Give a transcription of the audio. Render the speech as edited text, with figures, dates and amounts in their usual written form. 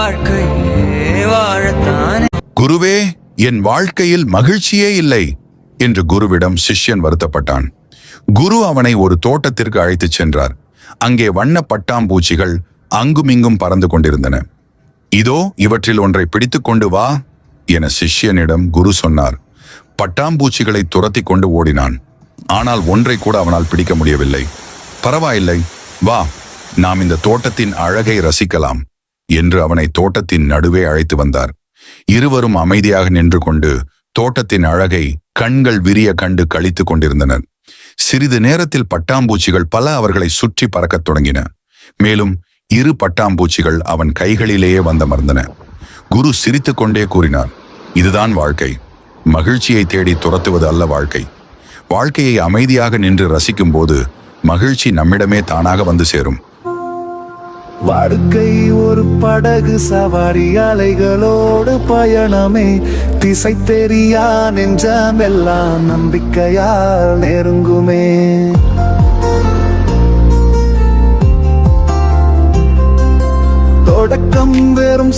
வாழ்க்கையே வாழத்தானே. குருவே, என் வாழ்க்கையில் மகிழ்ச்சியே இல்லை என்று குருவிடம் சிஷ்யன் வருத்தப்பட்டான். குரு அவனை ஒரு தோட்டத்திற்கு அழைத்துச் சென்றார். அங்கே வண்ண பட்டாம்பூச்சிகள் அங்குமிங்கும் பறந்து கொண்டிருந்தன. இதோ இவற்றில் ஒன்றை பிடித்துக் கொண்டு வா என சிஷ்யனிடம் குரு சொன்னார். பட்டாம்பூச்சிகளை துரத்தி கொண்டு ஓடினான். ஆனால் ஒன்றை கூட அவனால் பிடிக்க முடியவில்லை. பரவாயில்லை, வா, நாம் இந்த தோட்டத்தின் அழகை ரசிக்கலாம் என்று அவனை தோட்டத்தின் நடுவே அழைத்து வந்தார். இருவரும் அமைதியாக நின்று கொண்டு தோட்டத்தின் அழகை கண்கள் விரிய கண்டு கழித்துக் கொண்டிருந்தனர். சிறிது நேரத்தில் பட்டாம்பூச்சிகள் பல அவர்களை சுற்றி பறக்கத் தொடங்கின. மேலும் 2 பட்டாம்பூச்சிகள் அவன் கைகளிலேயே வந்தமர்ந்தன. குரு சிரித்துக் கொண்டே கூறினார், இதுதான் வாழ்க்கை. மகிழ்ச்சியை தேடி துரத்துவது அல்ல வாழ்க்கை. வாழ்க்கையை அமைதியாக நின்று ரசிக்கும் போது மகிழ்ச்சி நம்மிடமே தானாக வந்து சேரும். வாழ்க்கை ஒரு படகு சவாரி, அலைகளோடு பயணமே. திசை தெரியா நெஞ்சமெல்லாம் நம்பிக்கையால் நெருங்குமே. தொடக்கம் வெறும்